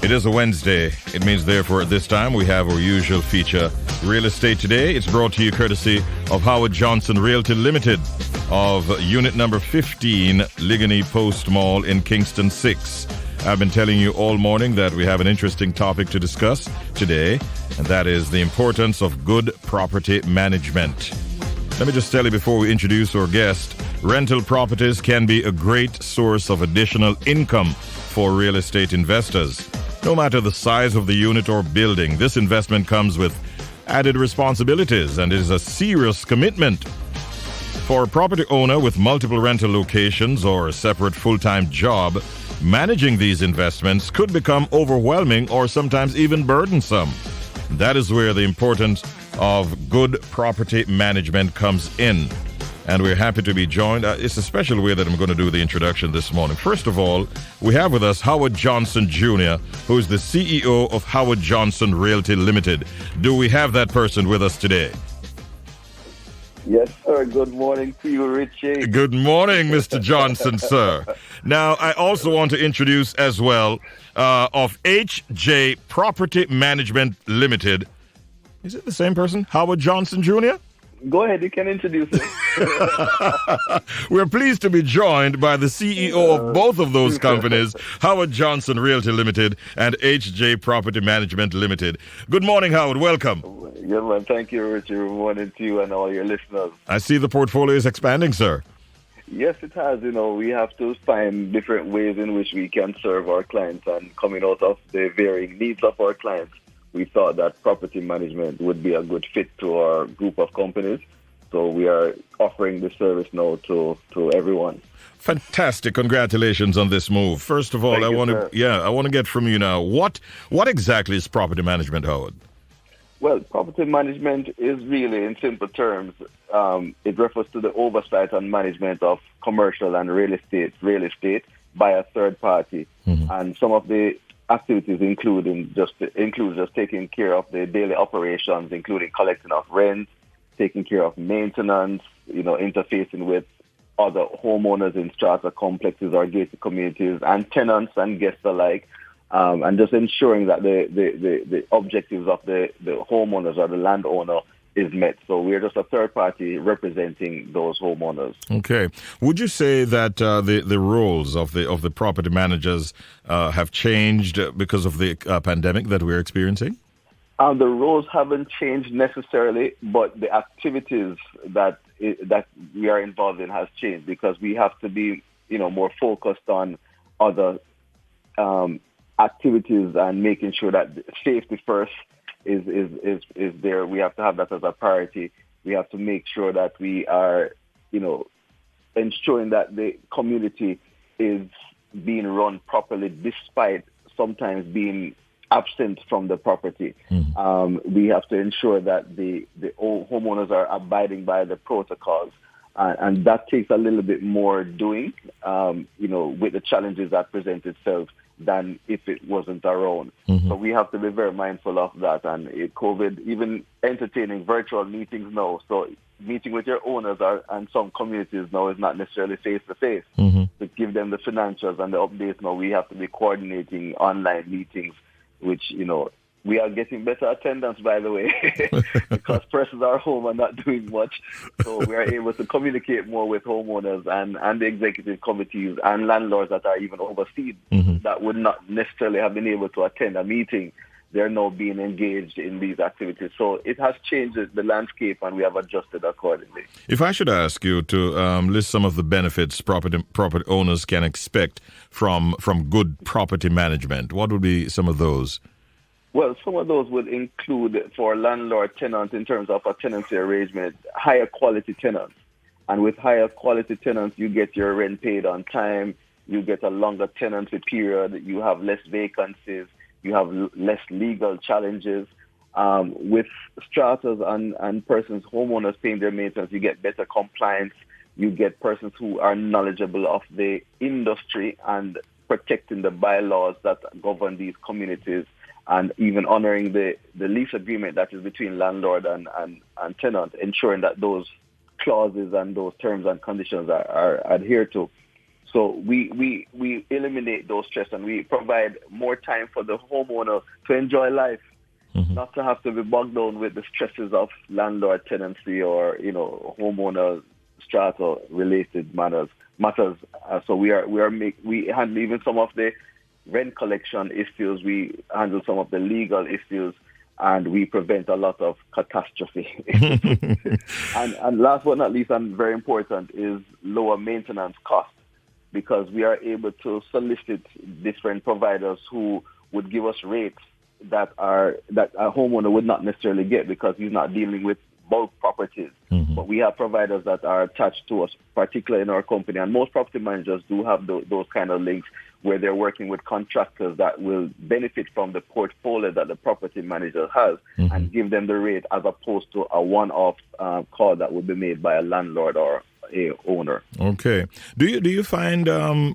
It is a Wednesday. It means, therefore, at this time we have our usual feature, Real Estate Today. It's brought to you courtesy of Howard Johnson Realty Limited of unit number 15, Ligony Post Mall in Kingston 6. I've been telling you all morning that we have an interesting topic to discuss today, and that is the importance of good property management. Let me just tell you before we introduce our guest, rental properties can be a great source of additional income for real estate investors. No matter the size of the unit or building, this investment comes with added responsibilities and is a serious commitment. For a property owner with multiple rental locations or a separate full-time job, managing these investments could become overwhelming or sometimes even burdensome. That is where the importance of good property management comes in. And we're happy to be joined. It's a special way that I'm going to do the introduction this morning. First of all, we have with us Howard Johnson Jr., who is the CEO of Howard Johnson Realty Limited. Do we have that person with us today? Yes, sir. Good morning to you, Richie. Good morning, Mr. Johnson, sir. Now, I also want to introduce as well of HJ Property Management Limited. Is it the same person? Howard Johnson Jr.? Go ahead, you can introduce him. We're pleased to be joined by the CEO of both of those companies, Howard Johnson Realty Limited and HJ Property Management Limited. Good morning, Howard. Welcome. Good one. Thank you, Richard. Good morning to you and all your listeners. I see the portfolio is expanding, sir. Yes, it has. We have to find different ways in which we can serve our clients, and coming out of the varying needs of our clients, we thought that property management would be a good fit to our group of companies. So we are offering the service now to everyone. Fantastic. Congratulations on this move. First of all, I want to get from you now, what exactly is property management, Howard? Well, property management is really, in simple terms, it refers to the oversight and management of commercial and real estate by a third party. Mm-hmm. And some of the activities include just taking care of the daily operations, including collecting of rent, taking care of maintenance, interfacing with other homeowners in strata complexes or gated communities, and tenants and guests alike, and just ensuring that the objectives of the homeowners or the landowner is met. So we're just a third party representing those homeowners. Okay. Would you say that the roles of the property managers have changed because of the pandemic that we're experiencing? The roles haven't changed necessarily, but the activities that we are involved in has changed, because we have to be more focused on other activities and making sure that safety first is there. We have to have that as a priority. We have to make sure that we are, ensuring that the community is being run properly, despite sometimes being absent from the property. Mm-hmm. We have to ensure that the homeowners are abiding by the protocols, and that takes a little bit more doing, with the challenges that present itself, than if it wasn't our own. Mm-hmm. So we have to be very mindful of that. And COVID, even entertaining virtual meetings now, so meeting with your owners and some communities now is not necessarily face-to-face. Mm-hmm. To give them the financials and the updates now, we have to be coordinating online meetings, which, we are getting better attendance, by the way, because persons are home and not doing much. So we are able to communicate more with homeowners and the executive committees and landlords that are even overseas, mm-hmm. that would not necessarily have been able to attend a meeting. They're now being engaged in these activities. So it has changed the landscape, and we have adjusted accordingly. If I should ask you to list some of the benefits property owners can expect from good property management, what would be some of those? Well, some of those would include, for landlord-tenant, in terms of a tenancy arrangement, higher quality tenants. And with higher quality tenants, you get your rent paid on time, you get a longer tenancy period, you have less vacancies, you have less legal challenges. With stratas and persons, homeowners paying their maintenance, you get better compliance, you get persons who are knowledgeable of the industry and protecting the bylaws that govern these communities, and even honoring the lease agreement that is between landlord and tenant, ensuring that those clauses and those terms and conditions are adhered to. So we eliminate those stress, and we provide more time for the homeowner to enjoy life, not to have to be bogged down with the stresses of landlord tenancy or homeowner strata related matters. So we handle even some of the rent collection issues. We handle some of the legal issues, and we prevent a lot of catastrophe. and last but not least, and very important, is lower maintenance costs, because we are able to solicit different providers who would give us rates that a homeowner would not necessarily get, because he's not dealing with bulk properties. But we have providers that are attached to us, particularly in our company, and most property managers do have those kind of links where they're working with contractors that will benefit from the portfolio that the property manager has, and give them the rate, as opposed to a one-off call that would be made by a landlord or a owner. Okay. Do you find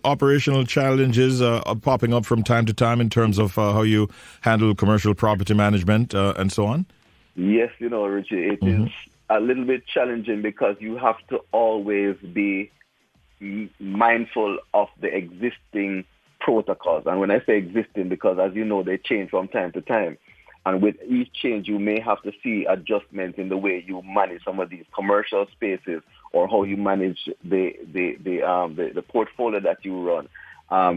operational challenges popping up from time to time in terms of how you handle commercial property management and so on? Yes, Richie, it is a little bit challenging, because you have to always be mindful of the existing protocols. And when I say existing, because as you know, they change from time to time. And with each change, you may have to see adjustments in the way you manage some of these commercial spaces, or how you manage the portfolio that you run.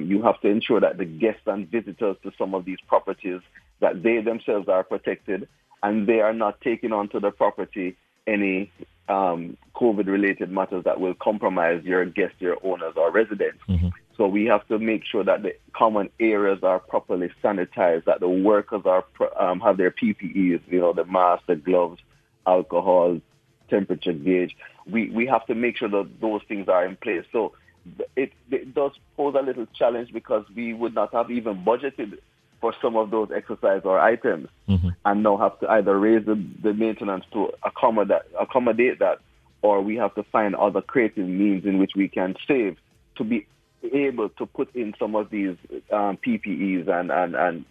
You have to ensure that the guests and visitors to some of these properties, that they themselves are protected, and they are not taking onto the property any COVID-related matters that will compromise your guests, your owners, or residents. So we have to make sure that the common areas are properly sanitized, that the workers are have their PPEs, the masks, the gloves, alcohol, temperature gauge. We have to make sure that those things are in place. So it does pose a little challenge, because we would not have even budgeted for some of those exercise or items, and now have to either raise the maintenance to accommodate that, or we have to find other creative means in which we can save to be able to put in some of these PPEs and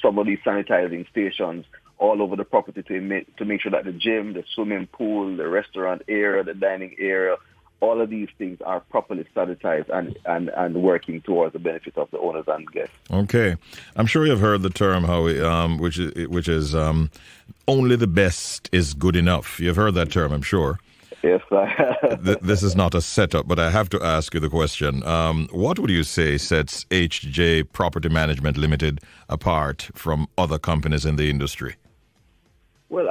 some of these sanitizing stations all over the property to make sure that the gym, the swimming pool, the restaurant area, the dining area, all of these things are properly sanitized and working towards the benefit of the owners and guests. Okay. I'm sure you've heard the term which is only the best is good enough. You've heard that term, I'm sure. Yes, This is not a setup, but I have to ask you the question. What would you say sets HJ Property Management Limited apart from other companies in the industry? Well,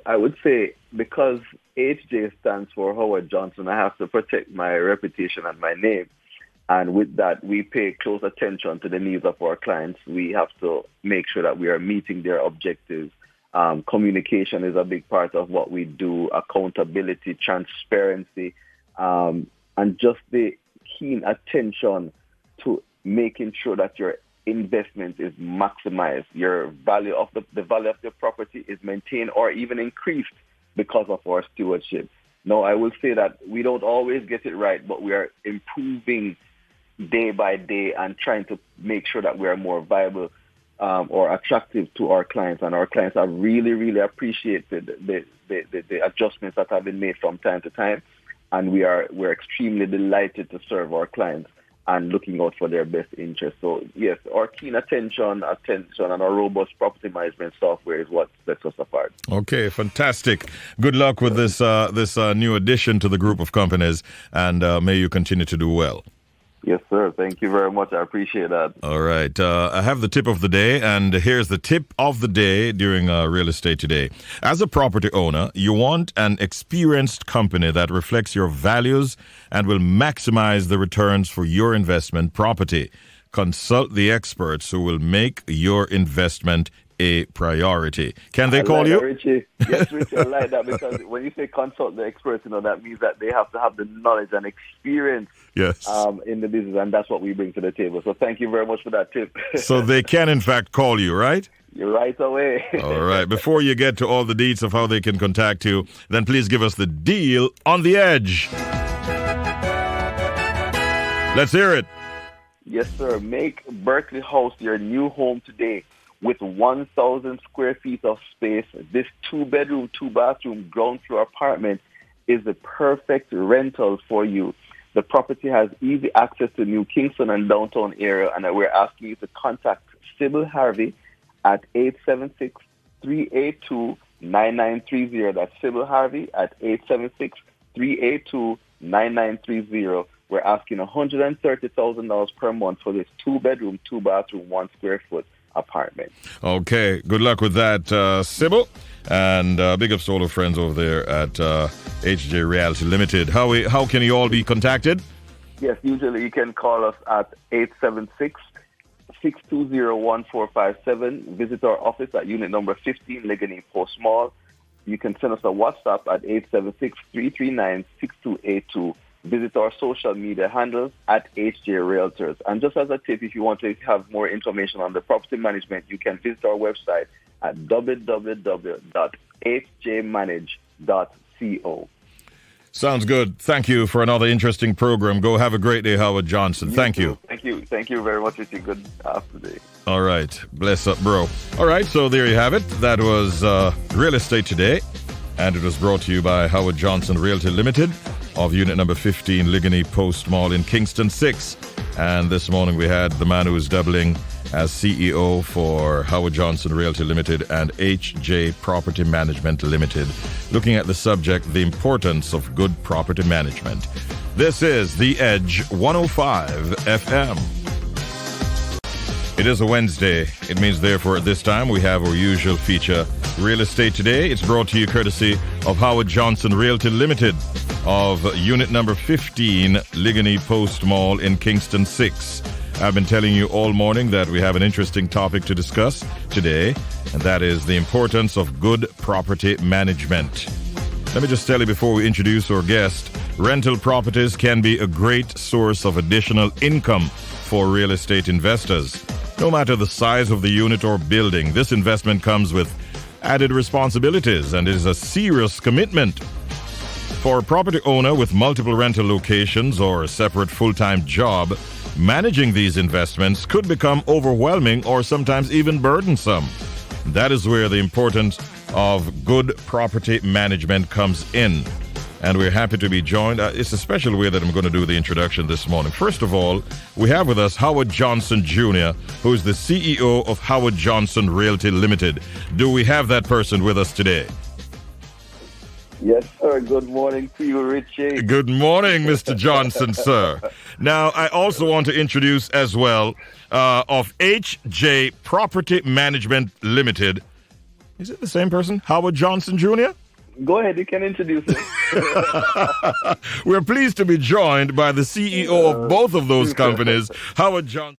I would say, because HJ stands for Howard Johnson, I have to protect my reputation and my name. And with that, we pay close attention to the needs of our clients. We have to make sure that we are meeting their objectives. Communication is a big part of what we do, accountability, transparency, and just the keen attention to making sure that your investment is maximized. Your value of the value of your property is maintained or even increased because of our stewardship. Now, I will say that we don't always get it right, but we are improving day by day and trying to make sure that we are more viable or attractive to our clients. And our clients have really, really appreciated the adjustments that have been made from time to time. And we're extremely delighted to serve our clients and looking out for their best interests. So, yes, our keen attention, and our robust property management software is what sets us apart. Okay, fantastic. Good luck with this new addition to the group of companies, and may you continue to do well. Yes, sir. Thank you very much. I appreciate that. All right. I have the tip of the day, and here's the tip of the day during Real Estate Today. As a property owner, you want an experienced company that reflects your values and will maximize the returns for your investment property. Consult the experts who will make your investment a priority. Can they call you? Richie. Yes, Richie, I like that, because when you say consult the experts, that means that they have to have the knowledge and experience in the business, and that's what we bring to the table. So thank you very much for that tip. So they can, in fact, call you, right? You're right away. All right. Before you get to all the deets of how they can contact you, then please give us the deal on the edge. Let's hear it. Yes, sir. Make Berkeley House your new home today. With 1,000 square feet of space, this 2-bedroom, 2-bathroom ground floor apartment is the perfect rental for you. The property has easy access to New Kingston and downtown area, and we're asking you to contact Sybil Harvey at 876-382-9930. That's Sybil Harvey at 876-382-9930. We're asking $130,000 per month for this 2-bedroom, 2-bathroom, 1 square foot apartment. Okay, good luck with that, Sybil. And big ups to all our friends over there at HJ Realty Limited. How can you all be contacted? Yes, usually you can call us at 876-620-1457. Visit our office at unit number 15, Ligonier Post Mall. You can send us a WhatsApp at 876-339-6282. Visit our social media handles at HJ Realtors. And just as a tip, if you want to have more information on the property management, you can visit our website at www.hjmanage.co. Sounds good. Thank you for another interesting program. Go have a great day, Howard Johnson. Thank you. Thank you. Thank you very much. It's a good afternoon. All right. Bless up, bro. All right. So there you have it. That was Real Estate Today. And it was brought to you by Howard Johnson Realty Limited of unit number 15, Ligonier Post Mall in Kingston 6. And this morning we had the man who is doubling as CEO for Howard Johnson Realty Limited and HJ Property Management Limited, looking at the subject, the importance of good property management. This is The Edge 105 FM. It is a Wednesday. It means, therefore, at this time we have our usual feature, Real Estate Today. It's brought to you courtesy of Howard Johnson Realty Limited of unit number 15, Ligonier Post Mall in Kingston 6. I've been telling you all morning that we have an interesting topic to discuss today, and that is the importance of good property management. Let me just tell you before we introduce our guest, rental properties can be a great source of additional income for real estate investors. No matter the size of the unit or building, this investment comes with added responsibilities and is a serious commitment. For a property owner with multiple rental locations or a separate full-time job, managing these investments could become overwhelming or sometimes even burdensome. That is where the importance of good property management comes in. And we're happy to be joined. It's a special way that I'm going to do the introduction this morning. First of all, we have with us Howard Johnson Jr., who is the CEO of Howard Johnson Realty Limited. Do we have that person with us today? Yes, sir. Good morning to you, Richie. Good morning, Mr. Johnson, sir. Now, I also want to introduce as well of HJ Property Management Limited. Is it the same person? Howard Johnson Jr.? Go ahead, you can introduce him. We're pleased to be joined by the CEO of both of those companies, Howard Johnson.